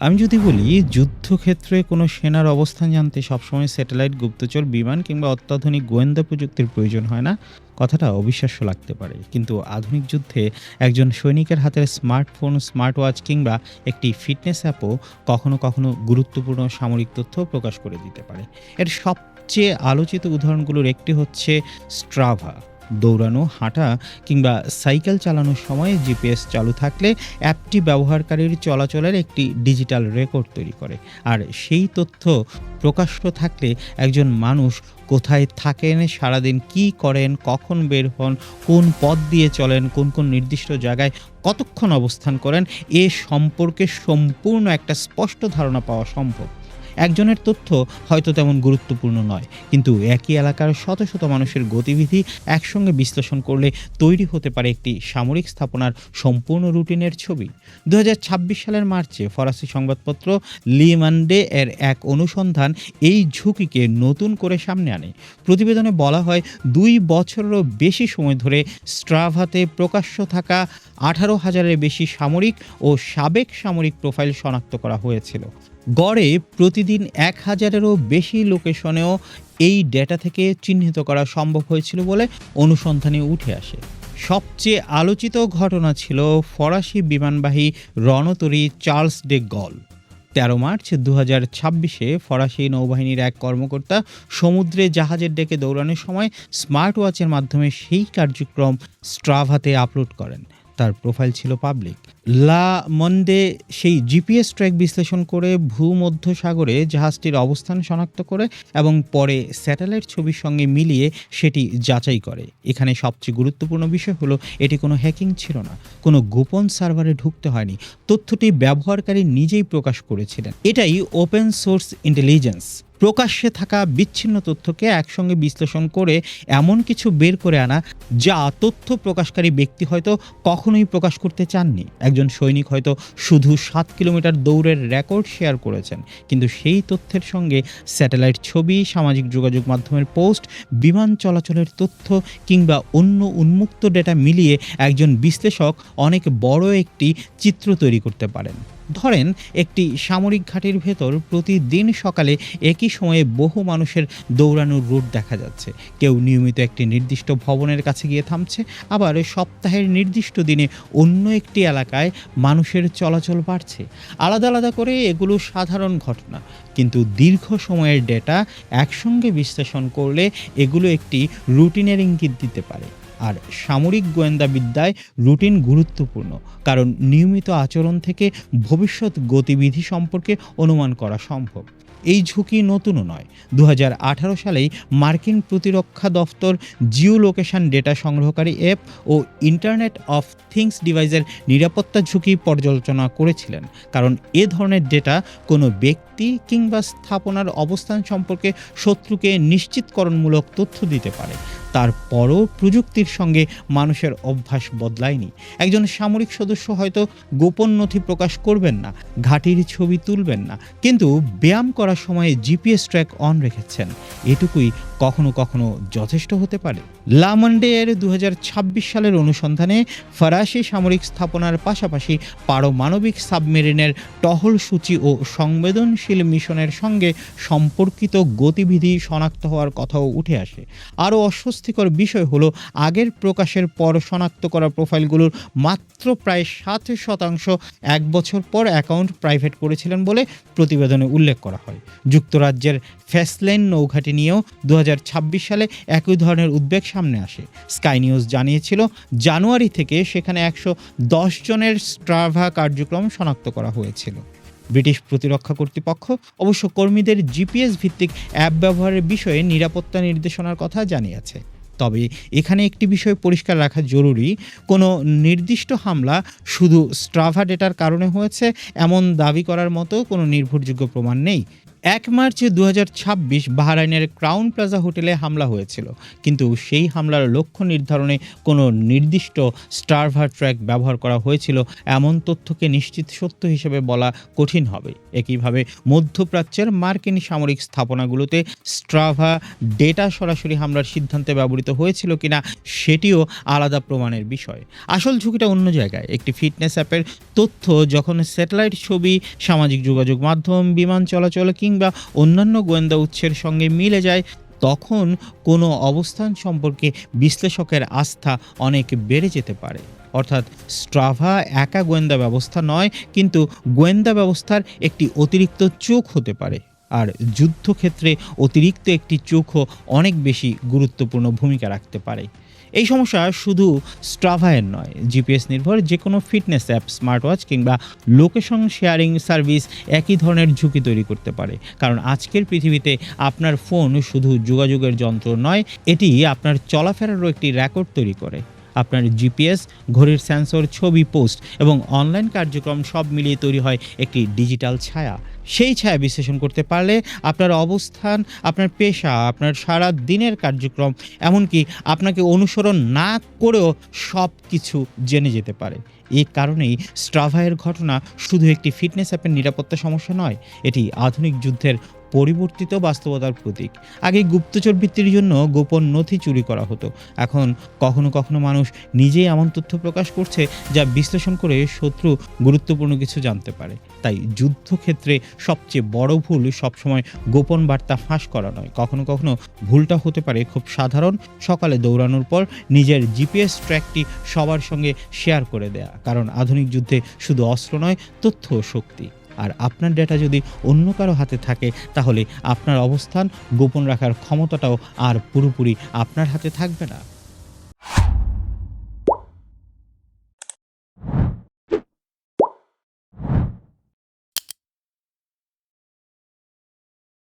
আমি যদি বলি যুদ্ধক্ষেত্রে কোনো সেনার অবস্থান জানতে সবসময় স্যাটেলাইট, গুপ্তচর, বিমান কিংবা অত্যাধুনিক গোয়েন্দা প্রযুক্তির প্রয়োজন হয় না, কথাটা অবিশ্বাস্য লাগতে পারে। কিন্তু আধুনিক যুদ্ধে একজন সৈনিকের হাতের স্মার্টফোন, স্মার্ট ওয়াচ কিংবা একটি ফিটনেস অ্যাপও কখনো কখনো গুরুত্বপূর্ণ সামরিক তথ্য প্রকাশ করে দিতে পারে। এর সবচেয়ে আলোচিত উদাহরণগুলোর একটি হচ্ছে স্ট্রাভা। দৌড়ানো, হাঁটা কিংবা সাইকেল চালানোর সময় জিপিএস চালু থাকলে অ্যাপটি ব্যবহারকারীর চলাচলের একটি ডিজিটাল রেকর্ড তৈরি করে। আর সেই তথ্য প্রকাশ্য থাকলে একজন মানুষ কোথায় থাকেন, সারাদিন কি করেন, কখন বের হন, কোন পথ দিয়ে চলেন, কোন কোন নির্দিষ্ট জায়গায় কতক্ষণ অবস্থান করেন, এ সম্পর্কে সম্পূর্ণ একটা স্পষ্ট ধারণা পাওয়া সম্ভব। একজনের তথ্য হয়তো তেমন গুরুত্বপূর্ণ নয়, কিন্তু একই এলাকার শত শত মানুষের গতিবিধি একসঙ্গে বিশ্লেষণ করলে তৈরি হতে পারে একটি সামরিক স্থাপনার সম্পূর্ণ রুটিনের ছবি। ২০২৬ সালের মার্চে ফরাসি সংবাদপত্র লি মন্ডে এর এক অনুসন্ধান এই ঝুঁকিকে নতুন করে সামনে আনে। প্রতিবেদনে বলা হয় ২ বছরেরও বেশি সময় ধরে স্ট্রাভাতে প্রকাশ্য থাকা ১৮,০০০-এর বেশি সামরিক ও সাবেক সামরিক প্রোফাইল শনাক্ত করা হয়েছিল। গড়ে প্রতিদিন ১,০০০-এরও বেশি লোকেশনেও এই ডেটা থেকে চিহ্নিত করা সম্ভব হয়েছিল বলে অনুসন্ধানে উঠে আসে। সবচেয়ে আলোচিত ঘটনা ছিল ফরাসি বিমানবাহী রণতরী চার্লস ডে গল। ১৩ মার্চ ২০২৬-এ ফরাসি নৌবাহিনীর এক কর্মকর্তা সমুদ্রে জাহাজের ডেকে দৌড়ানোর সময় স্মার্ট ওয়াচের মাধ্যমে সেই কার্যক্রম স্ট্রাভাতে আপলোড করেন। তার প্রোফাইল ছিল পাবলিক। লা মন্ডে সেই জিপিএস ট্র্যাক বিশ্লেষণ করে ভূমধ্যসাগরে জাহাজটির অবস্থান শনাক্ত করে এবং পরে স্যাটেলাইট ছবির সঙ্গে মিলিয়ে সেটি যাচাই করে। এখানে সবচেয়ে গুরুত্বপূর্ণ বিষয় হলো এটি কোনো হ্যাকিং ছিল না, কোনো গোপন সার্ভারে ঢুকতে হয়নি। তথ্যটি ব্যবহারকারী নিজেই প্রকাশ করেছিলেন। এটাই ওপেন সোর্স ইন্টেলিজেন্স। প্রকাশ্যে থাকা বিচ্ছিন্ন তথ্যকে একসঙ্গে বিশ্লেষণ করে এমন কিছু বের করে আনা যা তথ্য প্রকাশকারী ব্যক্তি হয়তো কখনোই প্রকাশ করতে চাননি। একজন সৈনিক হয়তো শুধু ৭ কিলোমিটার দৌড়ের রেকর্ড শেয়ার করেছেন, কিন্তু সেই তথ্যের সঙ্গে স্যাটেলাইট ছবি, সামাজিক যোগাযোগ মাধ্যমের পোস্ট, বিমান চলাচলের তথ্য কিংবা অন্য উন্মুক্ত ডেটা মিলিয়ে একজন বিশ্লেষক অনেক বড় একটি চিত্র তৈরি করতে পারেন। ধরেন একটি সামরিক ঘাঁটির ভেতর প্রতিদিন সকালে একই সময়ে বহু মানুষের দৌড়ানোর রুট দেখা যাচ্ছে। কেউ নিয়মিত একটি নির্দিষ্ট ভবনের কাছে গিয়ে থামছে, আবার সপ্তাহের নির্দিষ্ট দিনে অন্য একটি এলাকায় মানুষের চলাচল বাড়ছে। আলাদা আলাদা করে এগুলো সাধারণ ঘটনা, কিন্তু দীর্ঘ সময়ের ডেটা একসঙ্গে বিশ্লেষণ করলে এগুলো একটি রুটিনের ইঙ্গিত দিতে পারে। আর সামরিক গোয়েন্দাবিদ্যায় রুটিন গুরুত্বপূর্ণ, কারণ নিয়মিত আচরণ থেকে ভবিষ্যৎ গতিবিধি সম্পর্কে অনুমান করা সম্ভব। এই ঝুঁকি নতুনও নয়। ২০১৮ সালেই মার্কিন প্রতিরক্ষা দফতর জিও লোকেশন ডেটা সংগ্রহকারী অ্যাপ ও ইন্টারনেট অফ থিংস ডিভাইসের নিরাপত্তা ঝুঁকি পর্যালোচনা করেছিলেন, কারণ এ ধরনের ডেটা কোনো ব্যক্তি কিংবা স্থাপনার অবস্থান সম্পর্কে শত্রুকে নিশ্চিতকরণমূলক তথ্য দিতে পারে। তারপরও প্রযুক্তির সঙ্গে মানুষের অভ্যাস বদলায়নি। একজন সামরিক সদস্য হয়তো গোপন নথি প্রকাশ করবেন না, ঘাঁটির ছবি তুলবেন না, কিন্তু ব্যায়াম করার সময় জিপিএস ট্র্যাক অন রেখেছেন। এটুকুই কখনো কখনো যথেষ্ট হতে পারে। লা মন্ডে এর ২০২৬ সালের অনুসন্ধানে ফরাসি সামরিক স্থাপনার পাশাপাশি পারমাণবিক সাবমেরিনের টহল সূচি ও সংবেদনশীল মিশনের সঙ্গে সম্পর্কিত গতিবিধি শনাক্ত হওয়ার কথাও উঠে আসে। আরও অস্বস্তিকর বিষয় হলো আগের প্রকাশের পর শনাক্ত করা প্রোফাইলগুলোর মাত্র প্রায় ৭% ১ বছর পর অ্যাকাউন্ট প্রাইভেট করেছিলেন বলে প্রতিবেদনে উল্লেখ করা হয়। যুক্তরাজ্যের ফ্যাসলেন নৌঘাঁটি নিয়েও ২০২৬ সালে একই ধরনের উদ্বেগ সামনে আসে। স্কাই নিউজ জানিয়েছিল জানুয়ারি থেকে সেখানে ১১০ জনের স্ট্রাভা কার্যক্রম শনাক্ত করা হয়েছিল। ব্রিটিশ প্রতিরক্ষা কর্তৃপক্ষ অবশ্য কর্মীদের জিপিএস ভিত্তিক অ্যাপ ব্যবহারের বিষয়ে নিরাপত্তা নির্দেশনার কথা জানিয়েছে। তবে এখানে একটি বিষয় পরিষ্কার রাখা জরুরি, কোনো নির্দিষ্ট হামলা শুধু স্ট্রাভা ডেটার কারণে হয়েছে এমন দাবি করার মতো কোনো নির্ভরযোগ্য প্রমাণ নেই। ১ মার্চ ২০২৬ বাহরাইনের ক্রাউন প্লাজা হোটেলে হামলা হয়েছিল। কিন্তু সেই হামলার লক্ষ্য নির্ধারণে কোনো নির্দিষ্ট সার্ভার ট্র্যাক ব্যবহার করা হয়েছিল এমন তথ্যকে নিশ্চিত সত্য হিসেবে বলা কঠিন হবে। একইভাবে মধ্যপ্রাচ্যের মার্কিন সামরিক স্থাপনাগুলোতে স্ট্রাভা ডেটা সরাসরি হামলার সিদ্ধান্তে ব্যবহৃত হয়েছিল কিনা সেটিও আলাদা প্রমাণের বিষয়। আসল ঝুঁকিটা অন্য জায়গায়। একটি ফিটনেস অ্যাপের তথ্য যখন স্যাটেলাইট ছবি, সামাজিক যোগাযোগ মাধ্যম, বিমান চলাচল কিংবা অন্যান্য গোয়েন্দা উৎসের সঙ্গে মিলে যায়, তখন কোনো অবস্থান সম্পর্কে বিশ্লেষকের আস্থা অনেক বেড়ে যেতে পারে। অর্থাৎ স্ট্রাভা একা গোয়েন্দা ব্যবস্থা নয়, কিন্তু গোয়েন্দা ব্যবস্থার একটি অতিরিক্ত চোখ হতে পারে। আর যুদ্ধক্ষেত্রে অতিরিক্ত একটি চোখও অনেক বেশি গুরুত্বপূর্ণ ভূমিকা রাখতে পারে। এই সমস্যা শুধু স্ট্রাভায়ের নয়, জিপিএস নির্ভর যে কোনো ফিটনেস অ্যাপ, স্মার্ট ওয়াচ কিংবা লোকেশন শেয়ারিং সার্ভিস একই ধরনের ঝুঁকি তৈরি করতে পারে। কারণ আজকের পৃথিবীতে আপনার ফোন শুধু যোগাযোগের যন্ত্র নয়, এটি আপনার চলাফেরারও একটি রেকর্ড তৈরি করে। আপনার জিপিএস, ঘড়ির সেন্সর, ছবি, পোস্ট এবং অনলাইন কার্যক্রম সব মিলিয়ে তৈরি হয় একটি ডিজিটাল ছায়া। সেই ছায়া বিশ্লেষণ করতে পারলে আপনার অবস্থান, আপনার পেশা, আপনার সারা দিনের কার্যক্রম, এমনকি আপনাকে অনুসরণ না করেও সব কিছু জেনে যেতে পারে। এই কারণেই স্ট্রাভায়ের ঘটনা শুধু একটি ফিটনেস অ্যাপের নিরাপত্তা সমস্যা নয়, এটি আধুনিক যুদ্ধের পরিবর্তিত বাস্তবতার প্রতীক। আগে গুপ্তচর বৃত্তির জন্য গোপন নথি চুরি করা হতো। এখন কখনো কখনো মানুষ নিজেই এমন তথ্য প্রকাশ করছে যা বিশ্লেষণ করে শত্রু গুরুত্বপূর্ণ কিছু জানতে পারে। তাই যুদ্ধক্ষেত্রে সবচেয়ে বড় ভুল সবসময় গোপন বার্তা ফাঁস করা নয়। কখনো কখনো ভুলটা হতে পারে খুব সাধারণ, সকালে দৌড়ানোর পর নিজের জিপিএস ট্র্যাকটি সবার সঙ্গে শেয়ার করে দেয়া। কারণ আধুনিক যুদ্ধে শুধু অস্ত্র নয়, তথ্য ও শক্তি। আর আপনার ডেটা যদি অন্য কারো হাতে থাকে, তাহলে আপনার অবস্থান গোপন রাখার ক্ষমতাটাও আর পুরোপুরি আপনার হাতে থাকবে না।